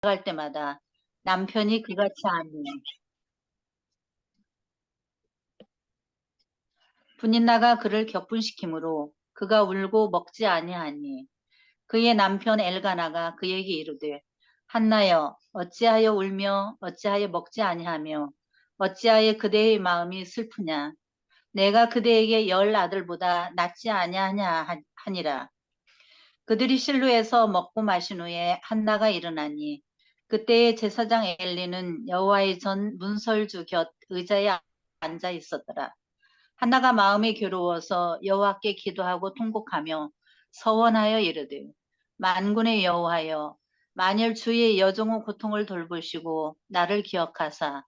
갈 때마다 남편이 그같이 하니 분인나가 그를 격분시키므로 그가 울고 먹지 아니하니 그의 남편 엘가나가 그에게 이르되 한나여 어찌하여 울며 어찌하여 먹지 아니하며 어찌하여 그대의 마음이 슬프냐 내가 그대에게 10 아들보다 낫지 아니하냐 하니라. 그들이 실로에서 먹고 마신 후에 한나가 일어나니 그때의 제사장 엘리는 여호와의 전 문설주 곁 의자에 앉아 있었더라. 한나가 마음이 괴로워서 여호와께 기도하고 통곡하며 서원하여 이르되 만군의 여호와여 만일 주의 여종의 고통을 돌보시고 나를 기억하사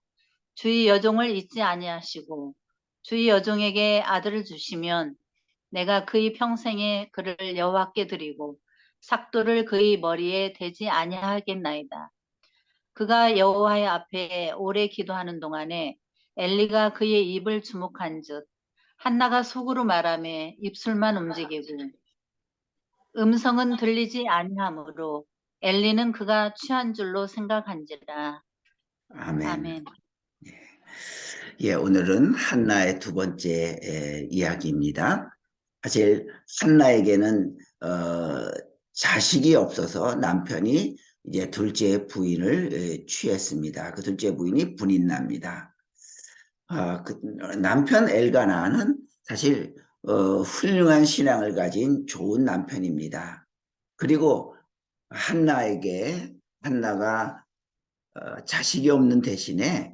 주의 여종을 잊지 아니하시고 주의 여종에게 아들을 주시면 내가 그의 평생에 그를 여호와께 드리고 삭도를 그의 머리에 대지 아니하겠나이다. 그가 여호와의 앞에 오래 기도하는 동안에 엘리가 그의 입을 주목한즉 한나가 속으로 말하며 입술만 움직이고 음성은 들리지 아니하므로 엘리는 그가 취한 줄로 생각한지라. 아멘. 아멘. 예, 오늘은 한나의 2번째 이야기입니다. 사실 한나에게는 자식이 없어서 남편이 이제 둘째 부인을 취했습니다. 그 둘째 부인이 분인나입니다. 그 남편 엘가나는 사실 훌륭한 신앙을 가진 좋은 남편입니다. 그리고 한나가 자식이 없는 대신에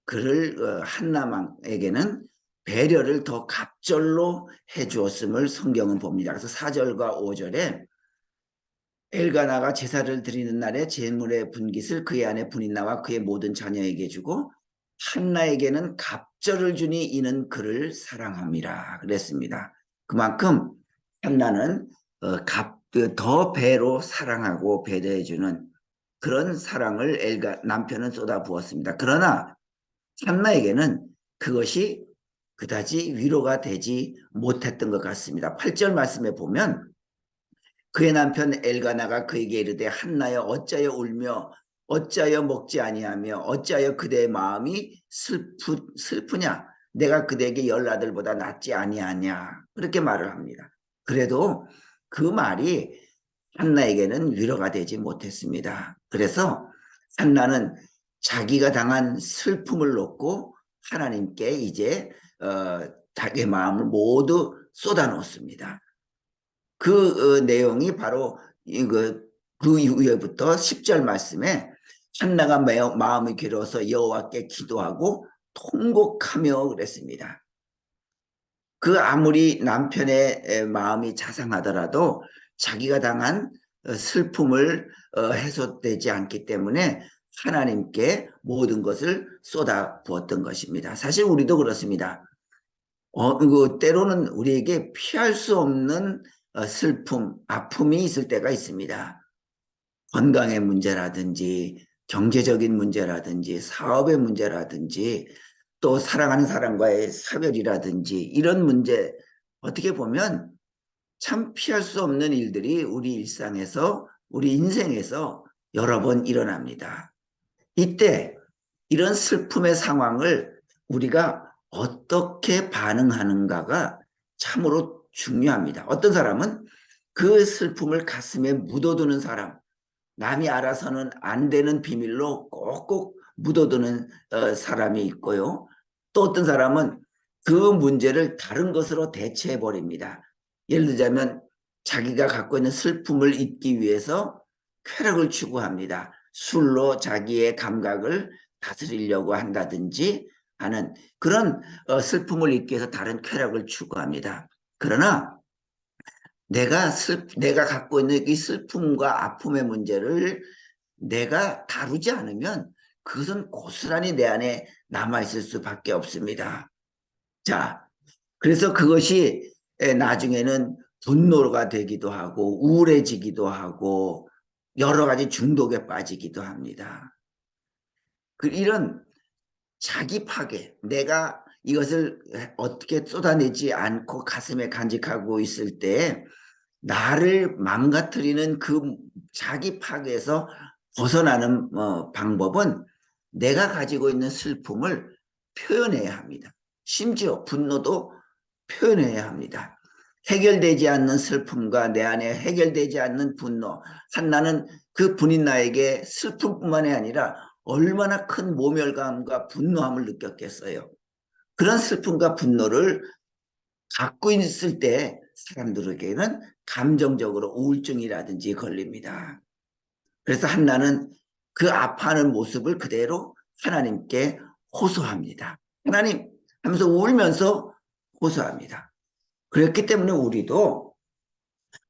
그를 한나에게는 배려를 더 갑절로 해주었음을 성경은 봅니다. 그래서 4절과 5절에 엘가나가 제사를 드리는 날에 제물의 분깃을 그의 아내 분인나와 그의 모든 자녀에게 주고 한나에게는 갑절을 주니 이는 그를 사랑함이라 그랬습니다. 그만큼 한나는 더 배로 사랑하고 배려해주는 그런 사랑을 남편은 쏟아부었습니다. 그러나 한나에게는 그것이 그다지 위로가 되지 못했던 것 같습니다. 8절 말씀에 보면 그의 남편 엘가나가 그에게 이르되 한나여 어찌하여 울며 어찌하여 먹지 아니하며 어찌하여 그대의 마음이 슬프냐 내가 그대에게 10 아들보다 낫지 아니하냐 그렇게 말을 합니다. 그래도 그 말이 한나에게는 위로가 되지 못했습니다. 그래서 한나는 자기가 당한 슬픔을 놓고 하나님께 이제 자기의 마음을 모두 쏟아놓습니다. 그 내용이 바로 그 이후에부터 10절 말씀에 한나가 매우 마음이 괴로워서 여호와께 기도하고 통곡하며 그랬습니다. 그 아무리 남편의 마음이 자상하더라도 자기가 당한 슬픔을 해소되지 않기 때문에 하나님께 모든 것을 쏟아부었던 것입니다. 사실 우리도 그렇습니다. 때로는 우리에게 피할 수 없는 슬픔, 아픔이 있을 때가 있습니다. 건강의 문제라든지 경제적인 문제라든지 사업의 문제라든지 또 사랑하는 사람과의 사별이라든지 이런 문제 어떻게 보면 참 피할 수 없는 일들이 우리 일상에서 우리 인생에서 여러 번 일어납니다. 이때 이런 슬픔의 상황을 우리가 어떻게 반응하는가가 참으로 중요합니다. 어떤 사람은 그 슬픔을 가슴에 묻어두는 사람, 남이 알아서는 안 되는 비밀로 꼭꼭 묻어두는 사람이 있고요. 또 어떤 사람은 그 문제를 다른 것으로 대체해 버립니다. 예를 들자면 자기가 갖고 있는 슬픔을 잊기 위해서 쾌락을 추구합니다. 술로 자기의 감각을 다스리려고 한다든지 하는 그런 슬픔을 잊기 위해서 다른 쾌락을 추구합니다. 그러나 내가 갖고 있는 이 슬픔과 아픔의 문제를 내가 다루지 않으면 그것은 고스란히 내 안에 남아있을 수밖에 없습니다. 자, 그래서 그것이 나중에는 분노가 되기도 하고 우울해지기도 하고 여러 가지 중독에 빠지기도 합니다. 이런 자기 파괴, 내가 이것을 어떻게 쏟아내지 않고 가슴에 간직하고 있을 때 나를 망가뜨리는 그 자기 파괴에서 벗어나는 방법은 내가 가지고 있는 슬픔을 표현해야 합니다. 심지어 분노도 표현해야 합니다. 해결되지 않는 슬픔과 내 안에 해결되지 않는 분노. 한나는 그 분인 나에게 슬픔뿐만이 아니라 얼마나 큰 모멸감과 분노함을 느꼈겠어요. 그런 슬픔과 분노를 갖고 있을 때 사람들에게는 감정적으로 우울증이라든지 걸립니다. 그래서 한나는 그 아파하는 모습을 그대로 하나님께 호소합니다. 하나님 하면서 울면서 호소합니다. 그렇기 때문에 우리도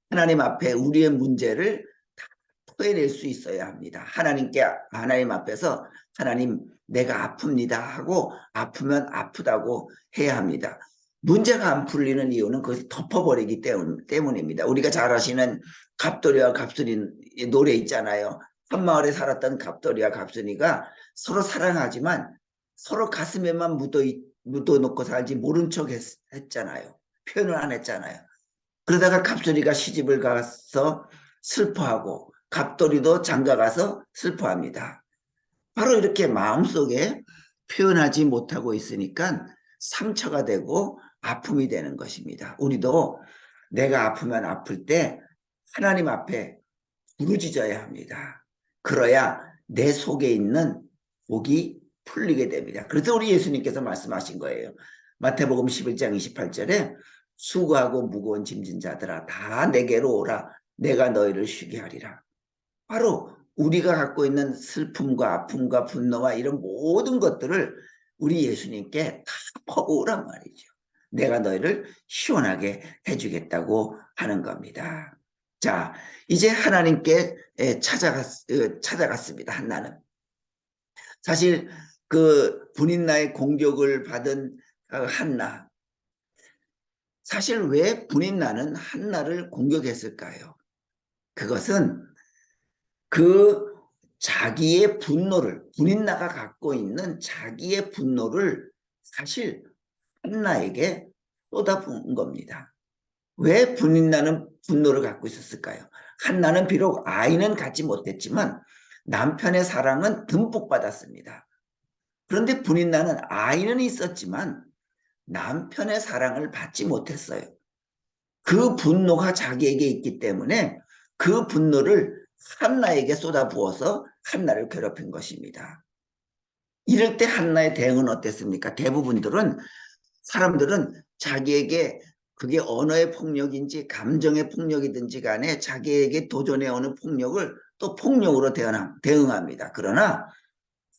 하나님 앞에 우리의 문제를 다 토해낼 수 있어야 합니다. 하나님 앞에서 하나님 내가 아픕니다 하고 아프면 아프다고 해야 합니다. 문제가 안 풀리는 이유는 그것을 덮어버리기 때문입니다. 우리가 잘 아시는 갑돌이와 갑순이 노래 있잖아요. 한마을에 살았던 갑돌이와 갑순이가 서로 사랑하지만 서로 가슴에만 묻어놓고 살지 모른 척 했잖아요. 표현을 안 했잖아요. 그러다가 갑돌이가 시집을 가서 슬퍼하고 갑돌이도 장가가서 슬퍼합니다. 바로 이렇게 마음속에 표현하지 못하고 있으니까 상처가 되고 아픔이 되는 것입니다. 우리도 내가 아프면 아플 때 하나님 앞에 부르짖어야 합니다. 그래야 내 속에 있는 복이 풀리게 됩니다. 그래서 우리 예수님께서 말씀하신 거예요. 마태복음 11장 28절에 수고하고 무거운 짐진 자들아 다 내게로 오라 내가 너희를 쉬게 하리라. 바로 우리가 갖고 있는 슬픔과 아픔과 분노와 이런 모든 것들을 우리 예수님께 다 퍼부으란 말이죠. 내가 너희를 시원하게 해주겠다고 하는 겁니다. 자, 이제 하나님께 찾아갔습니다. 한나는. 사실 그 분인나의 공격을 받은 한나. 사실 왜 분인나는 한나를 공격했을까요? 그것은 그 자기의 분노를, 분인나가 갖고 있는 자기의 분노를 사실 한나에게 쏟아부은 겁니다. 왜 분인나는 분노를 갖고 있었을까요? 한나는 비록 아이는 갖지 못했지만 남편의 사랑은 듬뿍 받았습니다. 그런데 분인나는 아이는 있었지만 남편의 사랑을 받지 못했어요. 그 분노가 자기에게 있기 때문에 그 분노를 한나에게 쏟아부어서 한나를 괴롭힌 것입니다. 이럴 때 한나의 대응은 어땠습니까? 사람들은 자기에게 그게 언어의 폭력인지 감정의 폭력이든지 간에 자기에게 도전해오는 폭력을 또 폭력으로 대응합니다. 그러나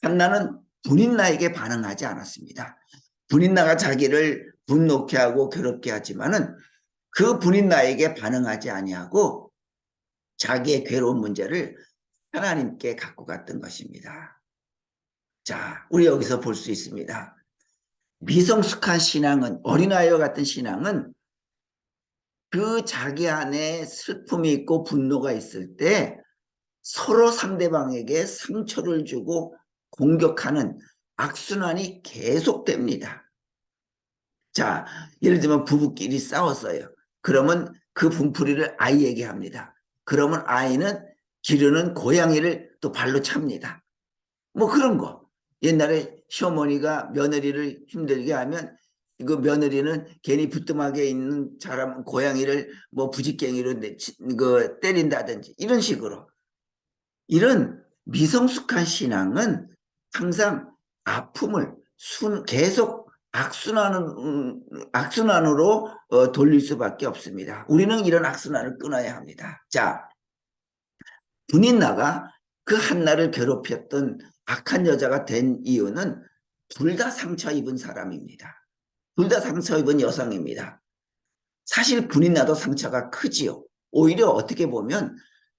한나는 분인나에게 반응하지 않았습니다. 분인나가 자기를 분노케 하고 괴롭게 하지만은 그 분인나에게 반응하지 아니하고 자기의 괴로운 문제를 하나님께 갖고 갔던 것입니다. 자, 우리 여기서 볼 수 있습니다. 미성숙한 신앙은, 어린아이와 같은 신앙은 그 자기 안에 슬픔이 있고 분노가 있을 때 서로 상대방에게 상처를 주고 공격하는 악순환이 계속됩니다. 자, 예를 들면 부부끼리 싸웠어요. 그러면 그 분풀이를 아이에게 합니다. 그러면 아이는 기르는 고양이를 또 발로 찹니다. 뭐 그런 거. 옛날에 시어머니가 며느리를 힘들게 하면 그 며느리는 괜히 부뚜막에 있는 사람 고양이를 뭐 부직갱이로 때린다든지 이런 식으로. 이런 미성숙한 신앙은 항상 아픔을 계속 악순환으로 돌릴 수밖에 없습니다. 우리는 이런 악순환을 끊어야 합니다. 자, 분인나가 그 한나를 괴롭혔던 악한 여자가 된 이유는 둘 다 상처 입은 사람입니다. 둘 다 상처 입은 여성입니다. 사실 분인나도 상처가 크지요. 오히려 어떻게 보면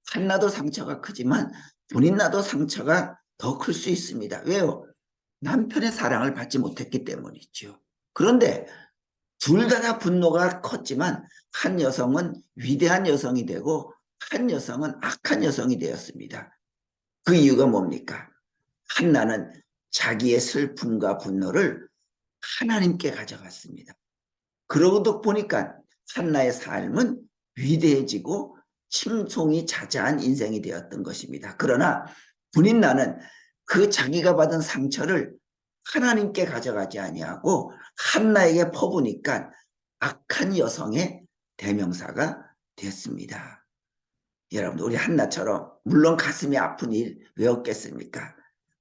한나도 상처가 크지만 분인나도 상처가 더 클 수 있습니다. 왜요? 남편의 사랑을 받지 못했기 때문이죠. 그런데 둘 다 분노가 컸지만 한 여성은 위대한 여성이 되고 한 여성은 악한 여성이 되었습니다. 그 이유가 뭡니까? 한나는 자기의 슬픔과 분노를 하나님께 가져갔습니다. 그러고 보니까 한나의 삶은 위대해지고 칭송이 자자한 인생이 되었던 것입니다. 그러나 분인나는 그 자기가 받은 상처를 하나님께 가져가지 아니하고 한나에게 퍼부니까 악한 여성의 대명사가 됐습니다. 여러분, 우리 한나처럼 물론 가슴이 아픈 일 왜 없겠습니까?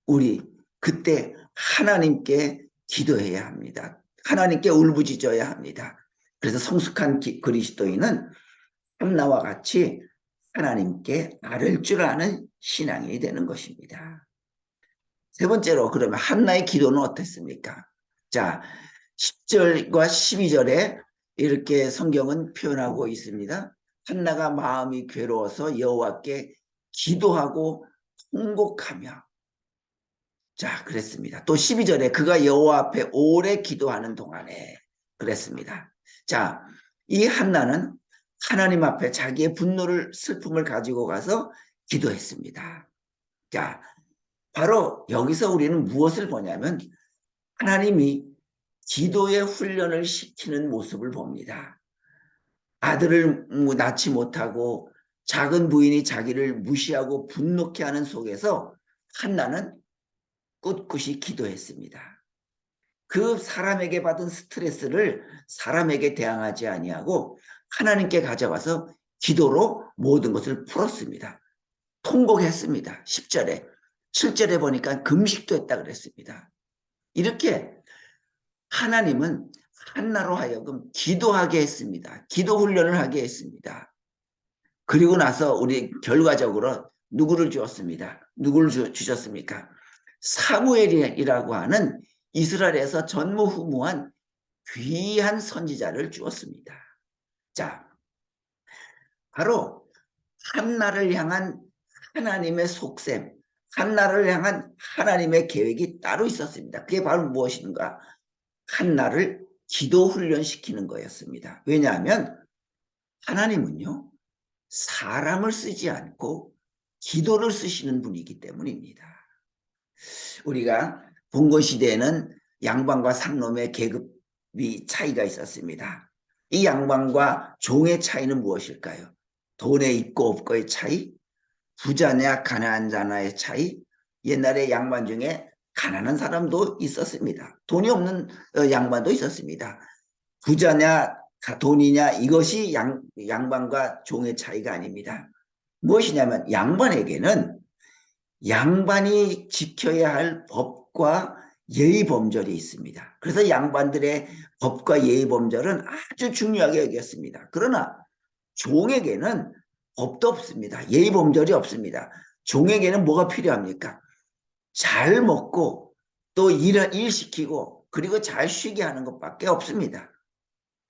우리 그때 하나님께 기도해야 합니다. 하나님께 울부짖어야 합니다. 그래서 성숙한 그리스도인은 한나와 같이 하나님께 아를 줄 아는 신앙이 되는 것입니다. 세 번째로, 그러면 한나의 기도는 어땠습니까? 자, 10절과 12절에 이렇게 성경은 표현하고 있습니다. 한나가 마음이 괴로워서 여호와께 기도하고 통곡하며, 자, 그랬습니다. 또 12절에 그가 여호와 앞에 오래 기도하는 동안에 그랬습니다. 자, 이 한나는 하나님 앞에 자기의 분노를, 슬픔을 가지고 가서 기도했습니다. 자, 바로 여기서 우리는 무엇을 보냐면 하나님이 기도의 훈련을 시키는 모습을 봅니다. 아들을 낳지 못하고 작은 부인이 자기를 무시하고 분노케 하는 속에서 한나는 꿋꿋이 기도했습니다. 그 사람에게 받은 스트레스를 사람에게 대항하지 아니하고 하나님께 가져가서 기도로 모든 것을 풀었습니다. 통곡했습니다. 10절에. 7절에 보니까 금식도 했다 그랬습니다. 이렇게 하나님은 한나로 하여금 기도하게 했습니다. 기도 훈련을 하게 했습니다. 그리고 나서 우리 결과적으로 누구를 주었습니다. 누구를 주셨습니까? 사무엘이라고 하는 이스라엘에서 전무후무한 귀한 선지자를 주었습니다. 자, 바로 한나를 향한 하나님의 속셈, 한나를 향한 하나님의 계획이 따로 있었습니다. 그게 바로 무엇인가? 한나를 기도 훈련시키는 거였습니다. 왜냐하면 하나님은요, 사람을 쓰지 않고 기도를 쓰시는 분이기 때문입니다. 우리가 봉건시대에는 양반과 상놈의 계급이 차이가 있었습니다. 이 양반과 종의 차이는 무엇일까요? 돈에 있고 없고의 차이, 부자냐 가난한 자냐의 차이. 옛날에 양반 중에 가난한 사람도 있었습니다. 돈이 없는 양반도 있었습니다. 부자냐 돈이냐, 이것이 양반과 종의 차이가 아닙니다. 무엇이냐면 양반에게는 양반이 지켜야 할 법과 예의 범절이 있습니다. 그래서 양반들의 법과 예의 범절은 아주 중요하게 여겼습니다. 그러나 종에게는 법도 없습니다. 예의 범절이 없습니다. 종에게는 뭐가 필요합니까? 잘 먹고 또 일 시키고 그리고 잘 쉬게 하는 것밖에 없습니다.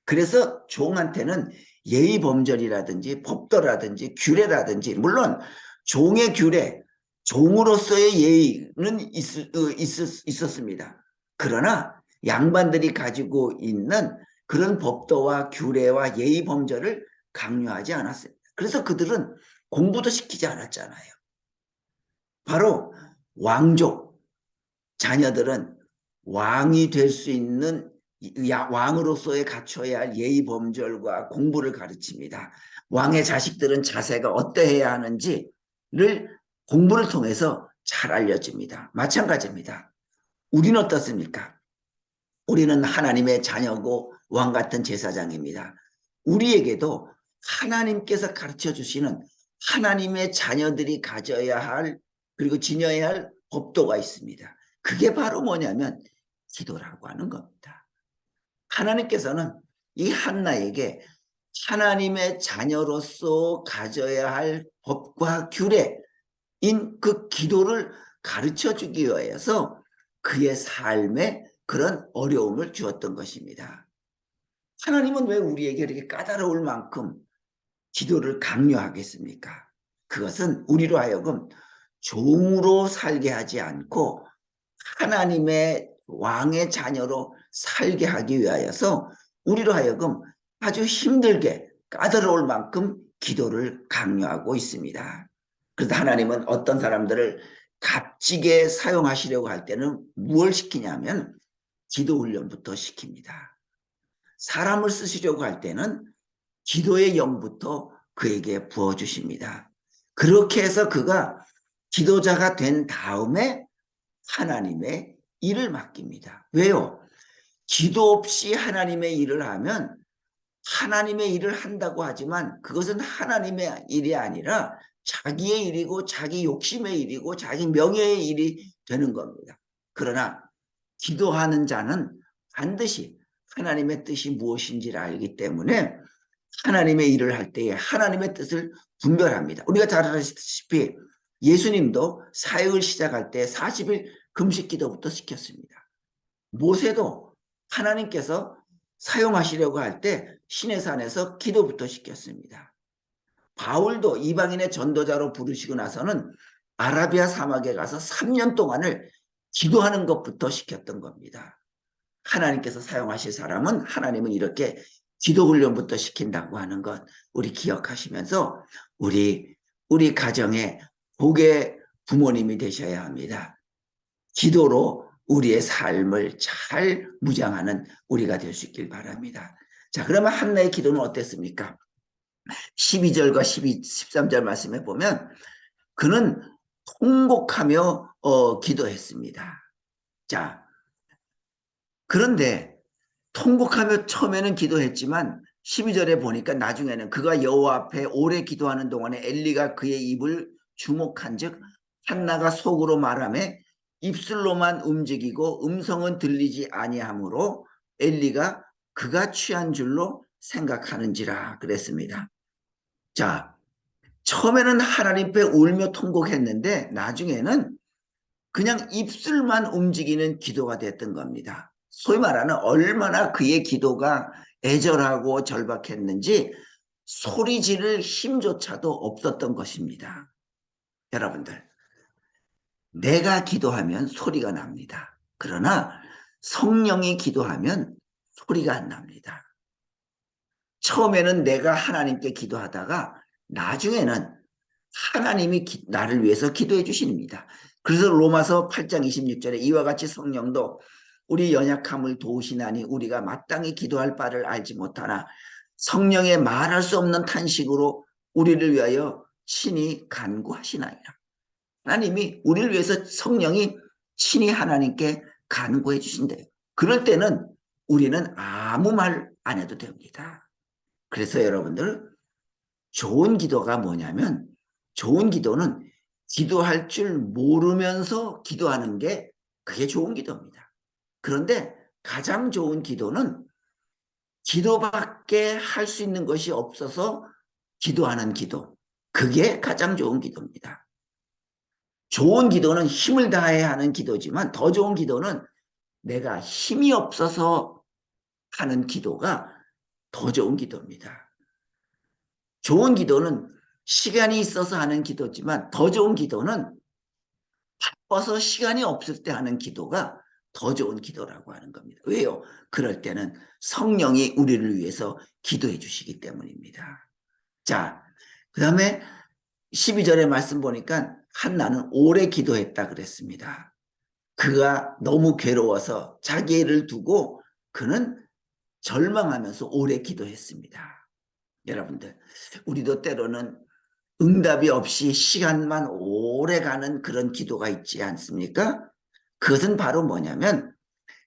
그래서 종한테는 예의 범절이라든지 법도라든지 규례라든지, 물론 종의 규례, 종으로서의 예의는 있었습니다. 그러나 양반들이 가지고 있는 그런 법도와 규례와 예의 범절을 강요하지 않았습니다. 그래서 그들은 공부도 시키지 않았잖아요. 바로 왕족 자녀들은 왕이 될 수 있는 왕으로서의 갖춰야 할 예의 범절과 공부를 가르칩니다. 왕의 자식들은 자세가 어떠해야 하는지를 공부를 통해서 잘 알려집니다. 마찬가지입니다. 우리는 어떻습니까? 우리는 하나님의 자녀고 왕 같은 제사장입니다. 우리에게도 하나님께서 가르쳐 주시는 하나님의 자녀들이 가져야 할, 그리고 지녀야 할 법도가 있습니다. 그게 바로 뭐냐면 기도라고 하는 겁니다. 하나님께서는 이 한나에게 하나님의 자녀로서 가져야 할 법과 규례인 그 기도를 가르쳐 주기 위해서 그의 삶에 그런 어려움을 주었던 것입니다. 하나님은 왜 우리에게 이렇게 까다로울 만큼 기도를 강요하겠습니까? 그것은 우리로 하여금 종으로 살게 하지 않고 하나님의 왕의 자녀로 살게 하기 위하여서 우리로 하여금 아주 힘들게 까다로울 만큼 기도를 강요하고 있습니다. 그래서 하나님은 어떤 사람들을 값지게 사용하시려고 할 때는 무엇을 시키냐면 기도 훈련부터 시킵니다. 사람을 쓰시려고 할 때는 기도의 영부터 그에게 부어주십니다. 그렇게 해서 그가 지도자가 된 다음에 하나님의 일을 맡깁니다. 왜요? 기도 없이 하나님의 일을 하면 하나님의 일을 한다고 하지만 그것은 하나님의 일이 아니라 자기의 일이고 자기 욕심의 일이고 자기 명예의 일이 되는 겁니다. 그러나 기도하는 자는 반드시 하나님의 뜻이 무엇인지를 알기 때문에 하나님의 일을 할 때에 하나님의 뜻을 분별합니다. 우리가 잘 아시다시피 예수님도 사역을 시작할 때 40일 금식 기도부터 시켰습니다. 모세도 하나님께서 사용하시려고 할 때 시내산에서 기도부터 시켰습니다. 바울도 이방인의 전도자로 부르시고 나서는 아라비아 사막에 가서 3년 동안을 기도하는 것부터 시켰던 겁니다. 하나님께서 사용하실 사람은 하나님은 이렇게 기도 훈련부터 시킨다고 하는 것 우리 기억하시면서 우리 가정에 복의 부모님이 되셔야 합니다. 기도로 우리의 삶을 잘 무장하는 우리가 될 수 있길 바랍니다. 자, 그러면 한나의 기도는 어땠습니까? 12절과 13절 말씀에 보면 그는 통곡하며 기도했습니다. 자, 그런데 통곡하며 처음에는 기도했지만 12절에 보니까 나중에는 그가 여호와 앞에 오래 기도하는 동안에 엘리가 그의 입을 주목한 즉 한나가 속으로 말하며 입술로만 움직이고 음성은 들리지 아니하므로 엘리가 그가 취한 줄로 생각하는지라 그랬습니다. 자, 처음에는 하나님 앞에 울며 통곡했는데 나중에는 그냥 입술만 움직이는 기도가 됐던 겁니다. 소위 말하는 얼마나 그의 기도가 애절하고 절박했는지 소리 지를 힘조차도 없었던 것입니다. 여러분들, 내가 기도하면 소리가 납니다. 그러나 성령이 기도하면 소리가 안 납니다. 처음에는 내가 하나님께 기도하다가 나중에는 하나님이 나를 위해서 기도해 주십니다. 그래서 로마서 8장 26절에 이와 같이 성령도 우리 연약함을 도우시나니 우리가 마땅히 기도할 바를 알지 못하나 성령의 말할 수 없는 탄식으로 우리를 위하여 친히 간구하시나이다. 하나님이 우리를 위해서 성령이 친히 하나님께 간구해 주신대요. 그럴 때는 우리는 아무 말 안 해도 됩니다. 그래서 여러분들 좋은 기도가 뭐냐면 좋은 기도는 기도할 줄 모르면서 기도하는 게 그게 좋은 기도입니다. 그런데 가장 좋은 기도는 기도밖에 할 수 있는 것이 없어서 기도하는 기도. 그게 가장 좋은 기도입니다. 좋은 기도는 힘을 다해야 하는 기도지만 더 좋은 기도는 내가 힘이 없어서 하는 기도가 더 좋은 기도입니다. 좋은 기도는 시간이 있어서 하는 기도지만 더 좋은 기도는 바빠서 시간이 없을 때 하는 기도가 더 좋은 기도라고 하는 겁니다. 왜요? 그럴 때는 성령이 우리를 위해서 기도해 주시기 때문입니다. 자, 그 다음에 12절의 말씀 보니까 한나는 오래 기도했다 그랬습니다. 그가 너무 괴로워서 자기 애를 두고 그는 절망하면서 오래 기도했습니다. 여러분들, 우리도 때로는 응답이 없이 시간만 오래 가는 그런 기도가 있지 않습니까? 그것은 바로 뭐냐면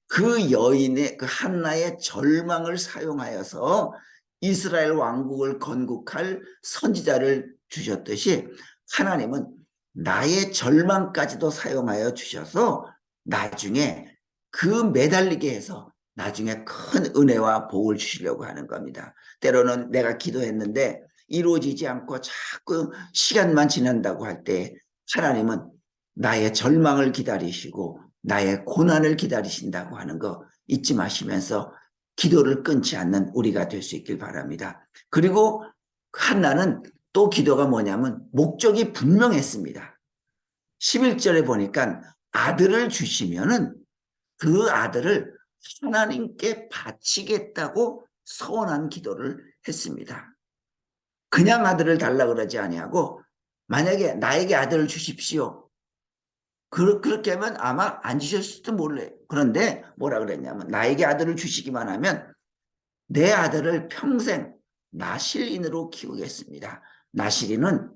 그 여인의 그 한나의 절망을 사용하여서 이스라엘 왕국을 건국할 선지자를 주셨듯이 하나님은 나의 절망까지도 사용하여 주셔서 나중에 그 매달리게 해서 나중에 큰 은혜와 복을 주시려고 하는 겁니다. 때로는 내가 기도했는데 이루어지지 않고 자꾸 시간만 지난다고 할 때 하나님은 나의 절망을 기다리시고 나의 고난을 기다리신다고 하는 거 잊지 마시면서 기도를 끊지 않는 우리가 될 수 있길 바랍니다. 그리고 한나는 또 기도가 뭐냐면 목적이 분명했습니다. 11절에 보니까 아들을 주시면은 그 아들을 하나님께 바치겠다고 서원한 기도를 했습니다. 그냥 아들을 달라 그러지 아니하고 만약에 나에게 아들을 주십시오. 그렇게 하면 아마 안 주셨을지도 몰라요. 그런데 뭐라 그랬냐면 나에게 아들을 주시기만 하면 내 아들을 평생 나실인으로 키우겠습니다. 나실인은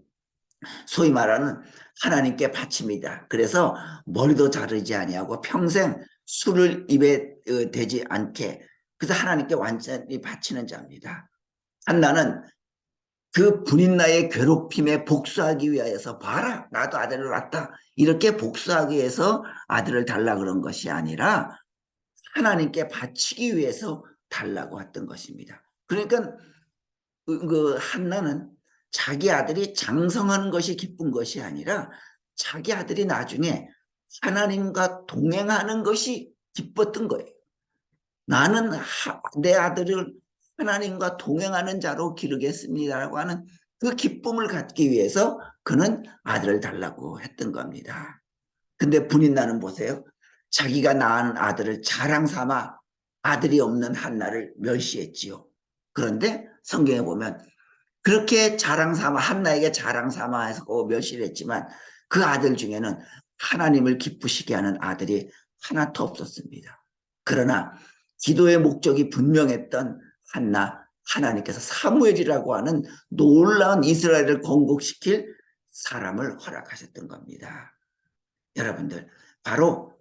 소위 말하는 하나님께 바칩니다. 그래서 머리도 자르지 아니하고 평생 술을 입에 대지 않게, 그래서 하나님께 완전히 바치는 자입니다. 한나는 그 분인나의 괴롭힘에 복수하기 위하여서, 봐라 나도 아들을 낳았다 이렇게 복수하기 위해서 아들을 달라 그런 것이 아니라 하나님께 바치기 위해서 달라고 했던 것입니다. 그러니까 그 한나는 자기 아들이 장성하는 것이 기쁜 것이 아니라 자기 아들이 나중에 하나님과 동행하는 것이 기뻤던 거예요. 나는 내 아들을 하나님과 동행하는 자로 기르겠습니다라고 하는 그 기쁨을 갖기 위해서 그는 아들을 달라고 했던 겁니다. 근데 분인나는 보세요. 자기가 낳은 아들을 자랑 삼아 아들이 없는 한나를 멸시했지요. 그런데 성경에 보면 그렇게 자랑 삼아, 한나에게 자랑 삼아 해서 멸시를 했지만 그 아들 중에는 하나님을 기쁘시게 하는 아들이 하나도 없었습니다. 그러나 기도의 목적이 분명했던 한나, 하나님께서 사무엘이라고 하는 놀라운 이스라엘을 건국시킬 사람을 허락하셨던 겁니다. 여러분들, 바로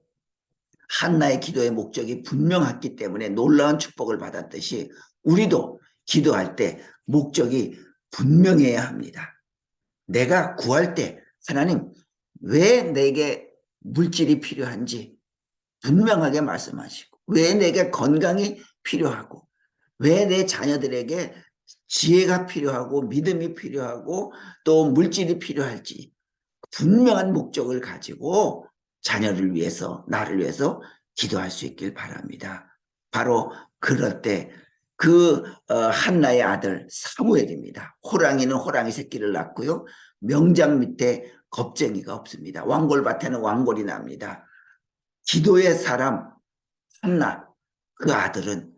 한나의 기도의 목적이 분명했기 때문에 놀라운 축복을 받았듯이 우리도 기도할 때 목적이 분명해야 합니다. 내가 구할 때 하나님 왜 내게 물질이 필요한지 분명하게 말씀하시고, 왜 내게 건강이 필요하고, 왜 내 자녀들에게 지혜가 필요하고 믿음이 필요하고 또 물질이 필요할지 분명한 목적을 가지고 자녀를 위해서, 나를 위해서 기도할 수 있길 바랍니다. 바로 그럴 때 그 한나의 아들 사무엘입니다. 호랑이는 호랑이 새끼를 낳고요. 명장 밑에 겁쟁이가 없습니다. 왕골밭에는 왕골이 납니다. 기도의 사람 한나, 그 아들은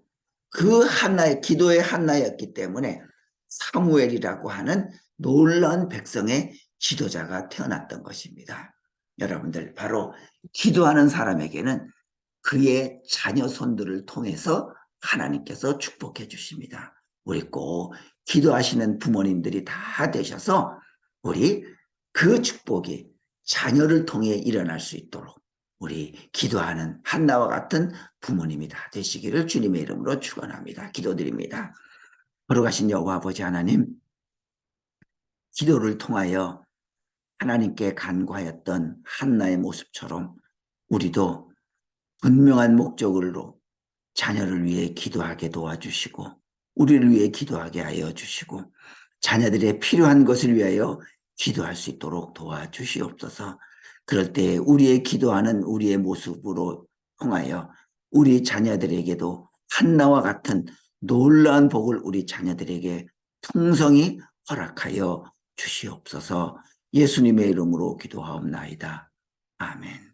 그 한나의 기도의 한나였기 때문에 사무엘이라고 하는 놀라운 백성의 지도자가 태어났던 것입니다. 여러분들, 바로 기도하는 사람에게는 그의 자녀 손들을 통해서 하나님께서 축복해 주십니다. 우리 꼭 기도하시는 부모님들이 다 되셔서 우리 그 축복이 자녀를 통해 일어날 수 있도록 우리 기도하는 한나와 같은 부모님이 다 되시기를 주님의 이름으로 축원합니다. 기도드립니다. 거룩하신 여호와 아버지 하나님, 기도를 통하여 하나님께 간구하였던 한나의 모습처럼 우리도 분명한 목적으로 자녀를 위해 기도하게 도와주시고 우리를 위해 기도하게 하여 주시고 자녀들의 필요한 것을 위하여 기도할 수 있도록 도와주시옵소서. 그럴 때 우리의 기도하는 우리의 모습으로 통하여 우리 자녀들에게도 한나와 같은 놀라운 복을 우리 자녀들에게 풍성히 허락하여 주시옵소서. 예수님의 이름으로 기도하옵나이다. 아멘.